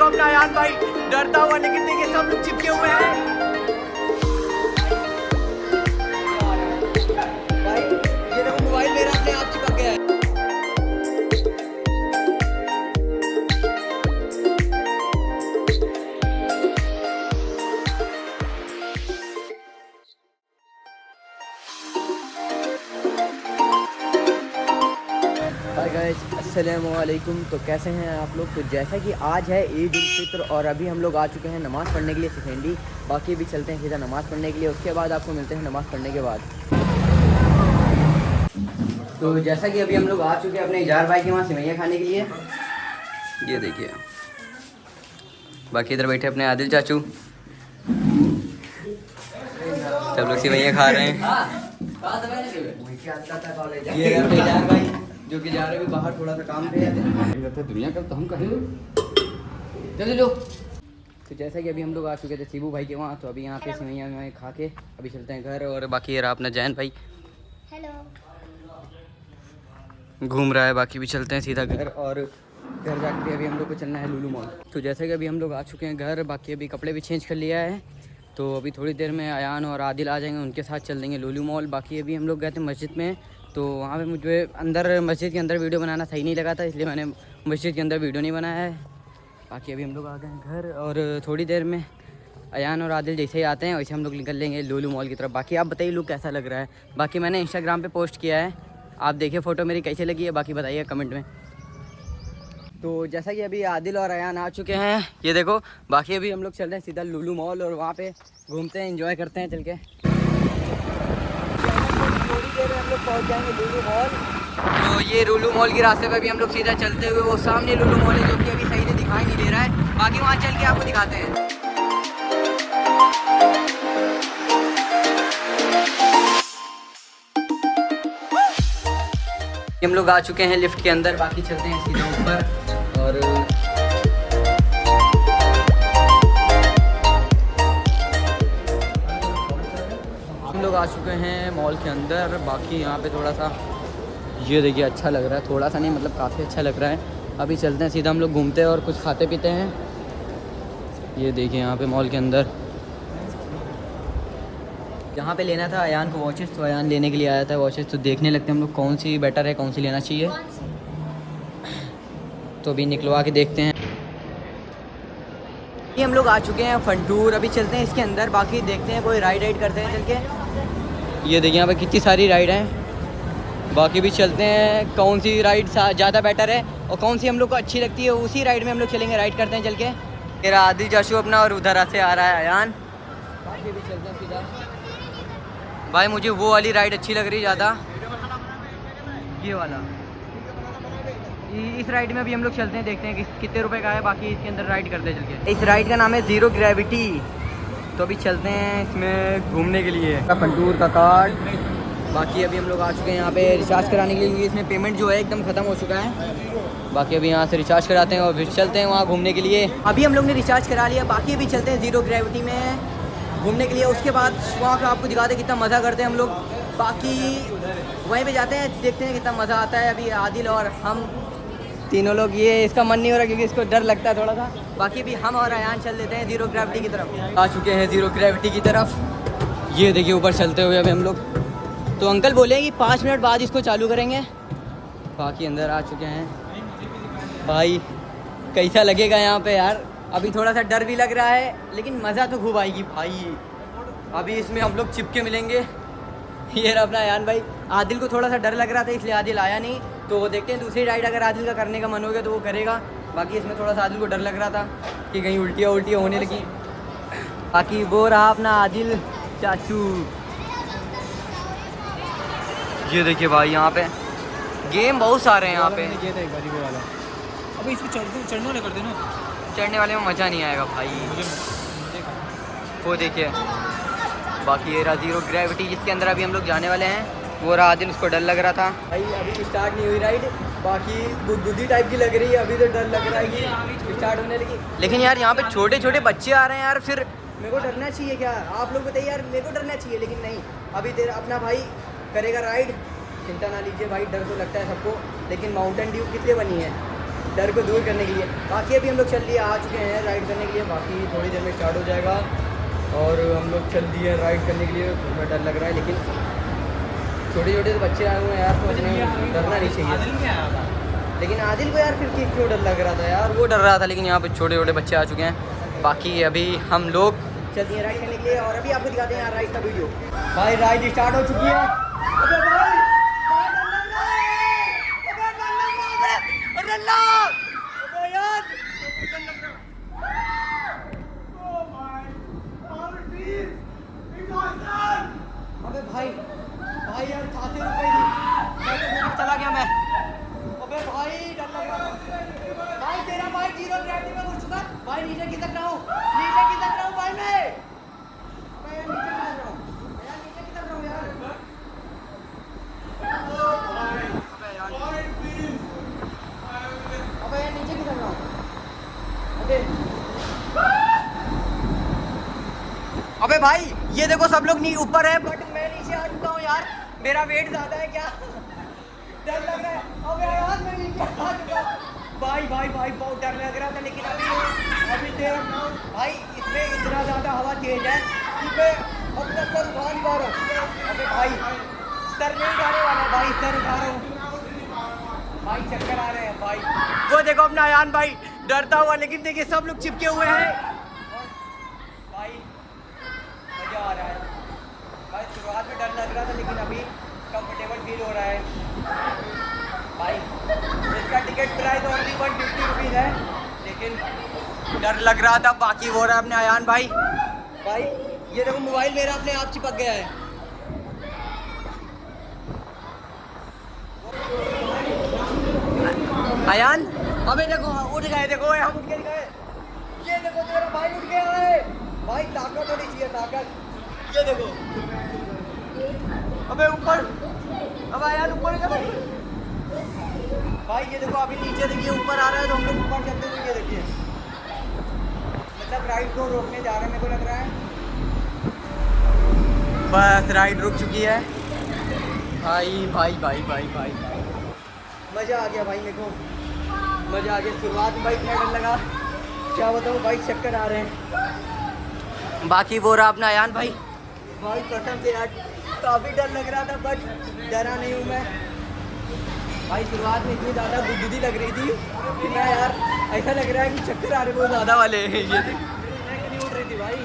देखो अपना अयान भाई डरता हुआ, लेकिन देखिए सब लोग चिपके हुए हैं। भाई ये देखो मोबाइल मेरा अपने आप चिपक गया है। हाय गाइस, अस्सलामुअलैकुम। तो कैसे हैं आप लोग? तो जैसा कि आज है ईद उल फित्र और अभी हम लोग आ चुके हैं नमाज़ पढ़ने के लिए सिखेंडी। बाकी भी चलते हैं सीधा नमाज़ पढ़ने के लिए, उसके बाद आपको मिलते हैं नमाज़ पढ़ने के बाद। तो जैसा कि अभी हम लोग आ चुके हैं अपने इजार भाई के वहाँ सिवैयाँ खाने के लिए। ये देखिए, बाकी इधर बैठे अपने आदिल चाचू, सब लोग सिवैयाँ खा रहे हैं। ये अपने इजार भाई जो कि जा रहे हैं बाहर, थोड़ा सा काम पे है दुनिया का, तो हम कहें चलो लो। तो जैसा कि अभी हम लोग आ चुके थे शिबू भाई के वहाँ, तो अभी यहाँ पे सिवैयाँ खा के अभी चलते हैं घर। और बाकी ये रहा अपना जैन भाई, हेलो, घूम रहा है। बाकी भी चलते हैं सीधा घर, और घर जाके अभी हम लोग को चलना है लुलु मॉल। तो जैसे कि अभी हम लोग आ चुके हैं घर, बाकी अभी कपड़े भी चेंज कर लिया है। तो अभी थोड़ी देर में अयान और आदिल आ जाएंगे, उनके साथ चल देंगे लुलु मॉल। बाकी अभी हम लोग गए थे मस्जिद में, तो वहाँ पे मुझे अंदर मस्जिद के अंदर वीडियो बनाना सही नहीं लगा था, इसलिए मैंने मस्जिद के अंदर वीडियो नहीं बनाया है। बाकी अभी हम लोग आ गए हैं घर, और थोड़ी देर में अयान और आदिल जैसे ही आते हैं वैसे हम लोग निकल लेंगे लुलु मॉल की तरफ। बाकी आप बताइए लुक कैसा लग रहा है। बाकी मैंने इंस्टाग्राम पे पोस्ट किया है, आप देखिए फ़ोटो मेरी कैसी लगी है, बाकी बताइए कमेंट में। तो जैसा कि अभी आदिल और अयान आ चुके हैं, ये देखो। बाकी अभी हम लोग चल रहे हैं सीधा लुलु मॉल, और वहाँ पे घूमते हैं, एंजॉय करते हैं चल के। थोड़ी देर में हम लोग पहुँच जाएंगे लुलु मॉल। तो ये लुलु मॉल के रास्ते पे भी हम लोग सीधा चलते हुए, वो सामने लुलु मॉल है जो कि अभी सही से दिखाई नहीं दे रहा है। बाकी वहाँ चल के आपको दिखाते हैं। हम लोग आ चुके हैं लिफ्ट के अंदर, बाकी चलते हैं सीधा ऊपर। और हम लोग आ चुके हैं मॉल के अंदर। बाकी यहाँ पे थोड़ा सा ये देखिए अच्छा लग रहा है, थोड़ा सा नहीं मतलब काफ़ी अच्छा लग रहा है। अभी चलते हैं सीधा, हम लोग घूमते हैं और कुछ खाते पीते हैं। ये देखिए यहाँ पे मॉल के अंदर, यहाँ पे लेना था अयान को वॉचेस, तो अयान लेने के लिए आया था वॉचेस। तो देखने लगते हैं हम लोग कौन सी बेटर है, कौन सी लेना चाहिए। तो अभी निकलवा के देखते हैं। ये हम लोग आ चुके हैं फंटूर, अभी चलते हैं इसके अंदर। बाकी देखते हैं कोई राइड करते हैं चल के। ये देखिए यहाँ पे कितनी सारी राइड हैं। बाकी भी चलते हैं कौन सी राइड ज़्यादा बेटर है और कौन सी हम लोग को अच्छी लगती है, उसी राइड में हम लोग चलेंगे, राइड करते हैं चल के। मेरा आदिल चाचू अपना, और उधर से आ रहा है अयान। बाकी भी चलते हैं सीधा। भाई मुझे वो वाली राइड अच्छी लग रही है ज़्यादा, ये वाला। इस राइड में भी हम लोग चलते हैं, देखते हैं कि कितने रुपए का है। बाकी इसके अंदर राइड करते हैं चल के। इस राइड का नाम है ज़ीरो ग्रेविटी। तो अभी चलते हैं इसमें घूमने के लिए। फंटूर का कार्ड। बाकी अभी हम लोग आ चुके हैं यहाँ पे रिचार्ज कराने के लिए, क्योंकि इसमें पेमेंट जो है एकदम ख़त्म हो चुका है। बाकी अभी यहाँ से रिचार्ज कराते हैं और फिर चलते हैं वहाँ घूमने के लिए। अभी हम लोग ने रिचार्ज करा लिया। बाकी अभी चलते हैं ज़ीरो ग्रेविटी में घूमने के लिए। उसके बाद वहाँ का आपको दिखाते हैं कितना मज़ा करते हैं हम लोग। बाकी वहीं पे जाते हैं, देखते हैं कितना मज़ा आता है। अभी आदिल और हम तीनों लोग, ये इसका मन नहीं हो रहा क्योंकि इसको डर लगता है थोड़ा सा। बाकी भी हम और अयान चल देते हैं ज़ीरो ग्रेविटी की तरफ। आ चुके हैं ज़ीरो ग्रेविटी की तरफ। ये देखिए ऊपर चलते हुए अभी हम लोग। तो अंकल बोले कि 5 मिनट बाद इसको चालू करेंगे। बाकी अंदर आ चुके हैं। भाई कैसा लगेगा यहाँ पे यार? अभी थोड़ा सा डर भी लग रहा है, लेकिन मज़ा तो खूब आएगी भाई। अभी इसमें हम लोग चिपके मिलेंगे। ये रहा अपना अयान भाई। आदिल को थोड़ा सा डर लग रहा था, इसलिए आदिल आया नहीं। तो देखते हैं दूसरी राइड अगर आदिल का करने का मन हो गया तो वो करेगा। बाकी इसमें थोड़ा सा आदिल को डर लग रहा था कि कहीं उल्टियाँ होने लगी। बाकी वो रहा अपना आदिल चाचू। ये देखिए भाई यहाँ पे गेम बहुत सारे हैं यहाँ पे। अभी इसको चढ़ने वाले कर देना। चढ़ने वाले में मज़ा नहीं आएगा भाई, वो देखिए। बाकी ये रहा ज़ीरो ग्रेविटी, जिसके अंदर अभी हम लोग जाने वाले हैं। वो रहा आदिल, उसको डर लग रहा था भाई। अभी स्टार्ट नहीं हुई राइड, बाकी गुदगुदी टाइप की लग रही है। अभी तो डर लग रहा है कि स्टार्ट होने लगी। लेकिन यार यहाँ पे छोटे छोटे बच्चे आ रहे हैं यार, फिर मेरे को डरना चाहिए क्या? आप लोग बताइए यार, मेरे को डरना चाहिए लेकिन नहीं। अभी तेरा अपना भाई करेगा राइड, चिंता ना लीजिए भाई। डर तो लगता है सबको, लेकिन माउंटेन ड्यू किस लिए बनी है? डर को दूर करने के लिए। बाकी अभी हम लोग चल लिए आ चुके हैं राइड करने के लिए, बाकी थोड़ी देर में स्टार्ट हो जाएगा। और हम लोग चल दिए राइड करने के लिए। थोड़ा डर लग रहा है, लेकिन छोटे छोटे बच्चे आए हुए हैं यार, तो इन्हें डरना नहीं चाहिए। लेकिन आदिल को यार फिर क्यों डर लग रहा था यार, वो डर रहा था, लेकिन यहाँ पे छोटे छोटे बच्चे आ चुके हैं। बाकी अभी हम लोग चल दिए राइड करने के लिए, और अभी आपको दिखाते हैं यार राइड का वीडियो। भाई राइड स्टार्ट हो चुकी है। अबे भाई अबे भाई भाई यार खाते रुक गई, चला गया मैं। अबे भाई डर लग रहा था भाई, तेरा भाई जीरो ग्रेविटी में घुस चुका भाई, नीचे खिसक रहा हूँ, नीचे खिसक रहा हूँ भाई मैं। अबे यार नीचे खिसक रहा हूँ यार, नीचे खिसक रहा हूँ यार। अबे यार नीचे खिसक रहा हूँ। अबे भाई ये देखो सब लोग नहीं ऊपर है, बट मैं नीचे आ चुका हूँ यार, मेरा वेट ज़्यादा है क्या, डर लग रहा है। अबे यार मैं नीचे आ चुका हूँ भाई भाई भाई, बहुत डर लग रहा था, लेकिन अभी भाई इसमें इतना ज़्यादा हवा तेज है कि मैं अपना सर उठा नहीं पा रहा हूँ। अबे भाई सर नहीं उठाने वाला है भाई, सर उठा रहा हूँ भाई, चक्कर आ रहे हैं भाई। वो देखो अपना अयान भाई डरता हुआ, लेकिन देखिए सब लोग चिपके हुए हैं भाई, मज़ा आ रहा है भाई। शुरुआत में डर लग रहा था, लेकिन अभी कंफर्टेबल फील हो रहा है भाई। इसका टिकट प्राइस ओनली 150 रुपीज़ है, लेकिन डर लग रहा था। बाकी हो रहा है अपने अयान भाई। भाई ये देखो मोबाइल मेरा अपने आप चिपक गया है। अयान अबे देखो उठ गए, देखो हम उठ के गए, ये देखो तेरा भाई उठ गया है भाई, ताकत होनी चाहिए, ताकत। ये देखो अबे ऊपर, अब अयान ऊपर गया भाई, ये देखो अभी नीचे देखिए ऊपर आ रहा है, तो हम लोग ऊपर चलते हुए ये देखिए, मतलब राइड को रोकने जा रहे हैं मेरे को लग रहा है। बस राइड रुक चुकी है भाई भाई भाई भाई भाई, मज़ा आ गया भाई, मेरे को मज़ा आ गया। शुरुआत में भाई इतना डर लगा, क्या बताऊँ भाई, चक्कर आ रहे हैं। बाकी वो रहा अपना अयान भाई, भाई कसम से यार काफ़ी डर लग रहा था, बट डरा नहीं हूँ मैं भाई। शुरुआत में इतनी ज़्यादा गुदगुदी लग रही थी कि मैं यार ऐसा लग रहा है कि चक्कर आ रहे बहुत ज़्यादा वाले हैं। ये नहीं उठ रही थी भाई,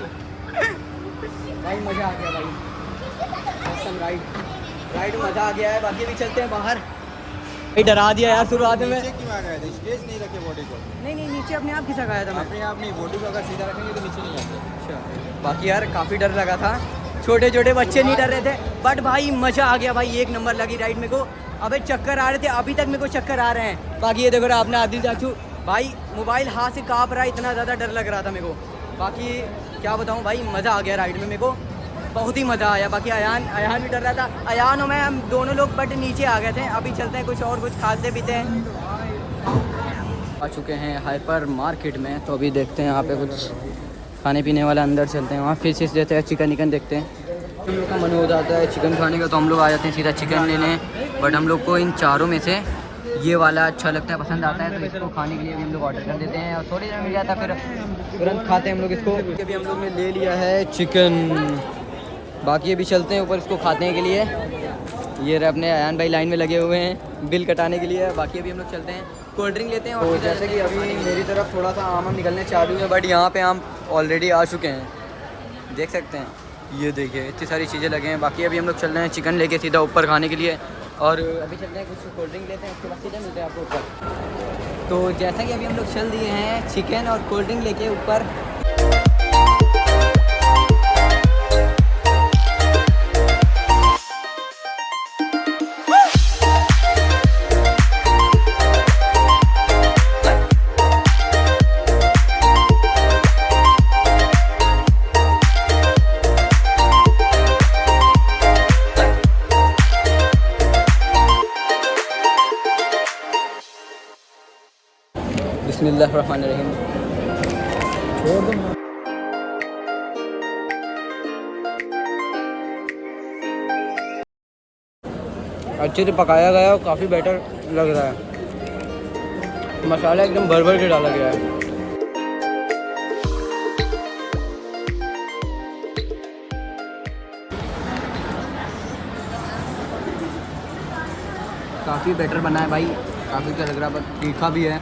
भाई मज़ा आ गया भाई, मौसम राइड मज़ा आ गया है। बाकी भी चलते हैं बाहर। भाई डरा दिया यार शुरुआत में। नीचे क्यों आ गए थे? स्टेज नहीं रखे बॉडी को? नहीं नीचे अपने आप खिसक आया था मैं। अपने आप नहीं, बॉडी को अगर सीधा रखेंगे तो नीचे नहीं आते। अच्छा, बाकी यार काफ़ी डर लगा था, छोटे छोटे बच्चे नहीं डर रहे थे, बट भाई मज़ा आ गया भाई, एक नंबर लगी राइड मेरे को। अबे चक्कर आ रहे थे, अभी तक मेरे को चक्कर आ रहे हैं। बाकी ये देखो आपने आदिल चाचू भाई मोबाइल हाथ से काँप रहा है, इतना ज़्यादा डर लग रहा था मेरे को। बाकी क्या बताऊँ भाई, मज़ा आ गया राइड में, मेरे को बहुत ही मज़ा आया। बाकी अयान भी डर रहा था, अयान और मैं हम दोनों लोग बट नीचे आ गए थे। अभी चलते हैं कुछ खाते पीते हैं। आ चुके हैं हाइपर मार्केट में, तो अभी देखते हैं यहाँ पे कुछ खाने पीने वाला, अंदर चलते हैं, वहाँ फिशेस देते हैं, चिकन देखते हैं। हम लोग का मन हो जाता है चिकन खाने का, तो हम लोग आ जाते हैं सीधा चिकन लेने। बट हम लोग को इन चारों में से ये वाला अच्छा लगता है, पसंद आता है, तो इसको खाने के लिए भी हम लोग ऑर्डर कर देते हैं, और थोड़ी देर मिल जाता है, फिर तुरंत खाते हैं हम लोग इसको। अभी हम लोग ने ले लिया है चिकन, बाकी अभी चलते हैं ऊपर इसको खाने के लिए। ये रहे अपने अयान भाई लाइन में लगे हुए हैं बिल कटाने के लिए। बाकी अभी हम लोग चलते हैं कोल्ड ड्रिंक लेते हैं। और जैसे कि अभी मेरी तरफ थोड़ा सा आम निकलने चालू है, बट यहाँ पे आम ऑलरेडी आ चुके हैं, देख सकते हैं। ये देखिए इतनी सारी चीज़ें लगे हैं। बाकी अभी हम लोग चल रहे हैं चिकन लेके सीधा ऊपर खाने के लिए, और अभी चलते हैं कुछ कोल्ड ड्रिंक लेते हैं, उसके बाद सीधा मिलते हैं आपको ऊपर। तो जैसा कि अभी हम लोग चल दिए हैं चिकन और कोल्ड ड्रिंक लेके ऊपर। बिस्मिल्लाहिर्रहमानिर्रहीम। अच्छे से पकाया गया और काफ़ी बेटर लग रहा है। मसाला एकदम भर भर के डाला गया है। काफ़ी बेटर बना है भाई, काफ़ी अच्छा लग रहा है, पर तीखा भी है।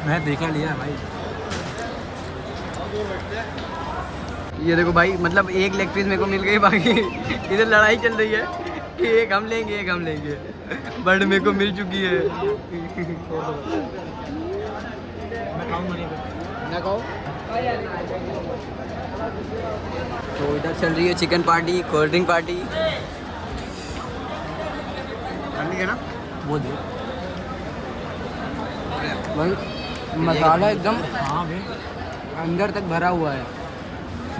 मैं देखा लिया है भाई। ये देखो भाई, मतलब एक लेग पीस मेरे को मिल गई, बाकी इधर लड़ाई चल रही है कि एक हम लेंगे एक हम लेंगे, बट मेरे को मिल चुकी है। मैं खाऊंगा नहीं। ना कहो। तो इधर चल रही है chicken party, cold drink party. ठंडी है ना वो दे। भाई मसाला एकदम हाँ भाई, अंदर तक भरा हुआ है।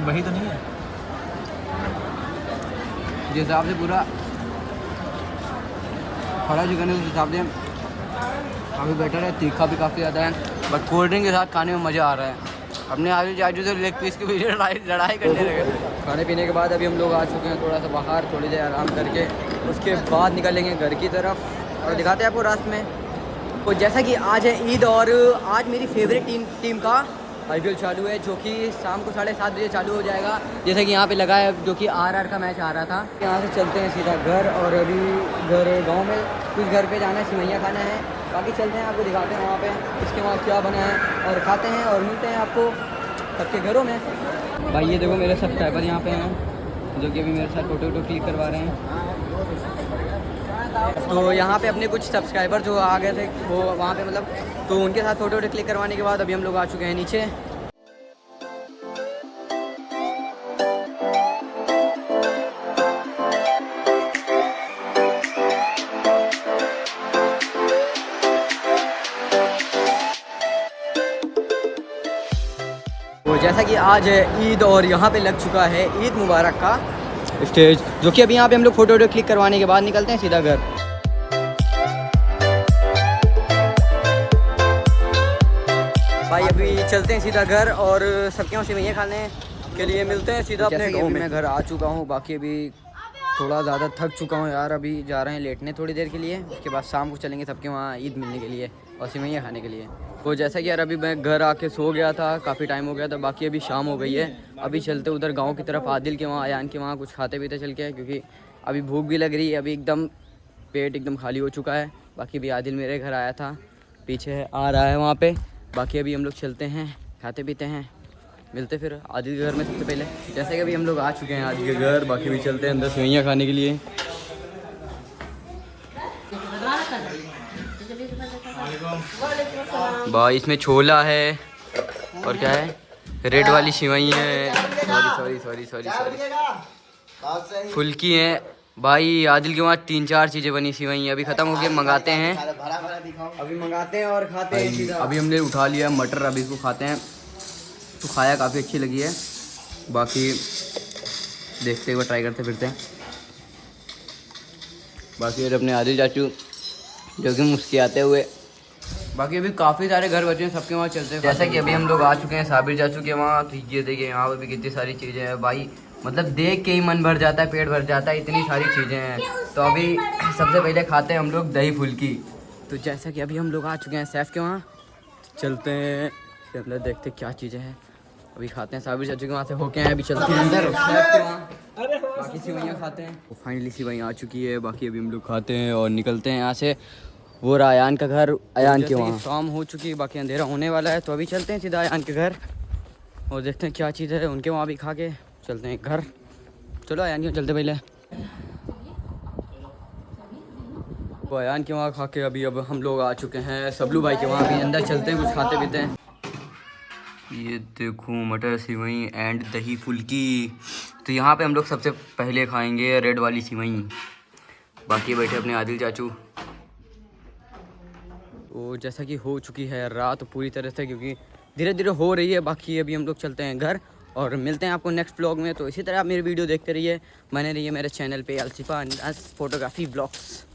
वही तो नहीं है। जिस हिसाब से पूरा खड़ा चिकन है उस हिसाब से काफ़ी बेटर है, तीखा भी काफ़ी ज़्यादा है, बट कोल्ड ड्रिंक के साथ खाने में मज़ा आ रहा है। अपने आजू जाजू से लेग पीस के पीछे लड़ाई करने लगे थे। खाने पीने के बाद अभी हम लोग आ चुके हैं थोड़ा सा बाहर, थोड़ी देर आराम करके उसके बाद निकलेंगे घर की तरफ और दिखाते हैं आपको रास्ते में। तो जैसा कि आज है ईद और आज मेरी फेवरेट टीम का IPL चालू है, जो कि शाम को 7:30 बजे चालू हो जाएगा। जैसा कि यहाँ पे लगा है, जो कि RR का मैच आ रहा था। यहाँ से चलते हैं सीधा घर, और अभी घर गांव में कुछ घर पे जाना है, सिवैयाँ खाना है। बाकी चलते हैं, आपको दिखाते हैं वहाँ पे इसके वहाँ क्या बना है, और खाते हैं और मिलते हैं आपको सबके घरों में। भाई ये देखो मेरे सब्सक्राइबर यहाँ पे हैं, जो कि अभी मेरे साथ फोटो क्लिक करवा रहे हैं। तो यहाँ पे अपने कुछ सब्सक्राइबर जो आ गए थे वो वहाँ पे, मतलब तो उनके साथ फोटो क्लिक करवाने के बाद अभी हम लोग आ चुके हैं नीचे। तो जैसा कि आज है ईद और यहाँ पे लग चुका है ईद मुबारक का स्टेज, जो कि अभी यहाँ पे हम लोग फोटो क्लिक करवाने के बाद निकलते हैं सीधा घर। भाई अभी चलते हैं सीधा घर और सबके वहाँ सेवैयाँ खाने के लिए मिलते हैं सीधा अपने गाँव में। मैं घर आ चुका हूँ, बाकी अभी थोड़ा ज़्यादा थक चुका हूँ यार। अभी जा रहे हैं लेटने थोड़ी देर के लिए, उसके बाद शाम को चलेंगे सबके वहाँ ईद मिलने के लिए और सेवैयाँ खाने के लिए। तो जैसा कि यार अभी मैं घर आके सो गया था, काफ़ी टाइम हो गया था, बाकी अभी शाम हो गई है। अभी चलते उधर गांव की तरफ, आदिल के वहाँ, अयान के वहाँ कुछ खाते पीते चल के, क्योंकि अभी भूख भी लग रही है। अभी एकदम पेट एकदम खाली हो चुका है। बाकी अभी आदिल मेरे घर आया था, पीछे आ रहा है वहाँ पे। बाकी अभी हम लोग चलते हैं, खाते पीते हैं, मिलते फिर आदिल के घर में सबसे पहले। जैसे कि अभी हम लोग आ चुके हैं आदिल के घर, बाकी भी चलते हैं अंदर सेवैयाँ खाने के लिए। भाई इसमें छोला है और क्या है, रेड वाली सेवैयाँ है, सॉरी फुल्की है। भाई आदिल के वहाँ 3-4 चीज़ें बनी सेवैयाँ, अभी ख़त्म हो गए, मंगाते हैं, अभी मंगाते हैं और खाते हैं। अभी हमने उठा लिया मटर, अभी इसको खाते हैं। तो खाया, काफ़ी अच्छी लगी है, बाकी देखते हुए ट्राई करते फिरते हैं। बाकी अपने आदिल चाचू जो कि मुस्कुराते हुए, बाकी अभी काफ़ी सारे घर बचे हैं, सबके वहाँ चलते हैं। जैसा कि अभी हम लोग आ चुके हैं साबिर चाचू के वहाँ, तो ये देखिए यहाँ पर भी कितनी सारी चीज़ें हैं भाई, मतलब देख के ही मन भर जाता है, पेट भर जाता है, इतनी सारी चीज़ें हैं। तो अभी सबसे पहले खाते हैं हम लोग दही फुल्की। तो जैसा कि अभी हम लोग आ चुके हैं सैफ के वहाँ, चलते हैं अंदर, देखते क्या चीज़ें हैं, अभी खाते हैं। साबिर चाचू के वहाँ से होके आए, अभी चलते हैं अंदर सैफ के वहाँ, बाकी सेवैयाँ खाते हैं। तो फाइनली सेवैयाँ आ चुकी है, बाकी अभी हम लोग खाते हैं और निकलते हैं यहाँ से। वो रहा अयान का घर, अयान के वहाँ शाम हो चुकी है, बाकी अंधेरा होने वाला है। तो अभी चलते हैं सीधा अयान के घर और देखते हैं क्या चीज़ है उनके वहाँ भी खा के चलते हैं घर। चलो अयान के चलते पहले। तो अयान के वहाँ खा के अभी अब हम लोग आ चुके हैं सबलू भाई के वहाँ, भी अंदर चलते हैं, कुछ खाते पीते हैं। ये देखो मटर सेवई एंड दही फुल्की। तो यहाँ पे हम लोग सबसे पहले खाएंगे रेड वाली सेवई, बाकी बैठे अपने आदिल चाचू। तो जैसा कि हो चुकी है रात पूरी तरह से, क्योंकि धीरे धीरे हो रही है। बाकी अभी हम लोग चलते हैं घर और मिलते हैं आपको नेक्स्ट व्लॉग में। तो इसी तरह आप मेरी वीडियो देखते रहिए, बने रहिए मेरे चैनल पे, अलसिफा अंदाज़ फोटोग्राफी ब्लॉग्स।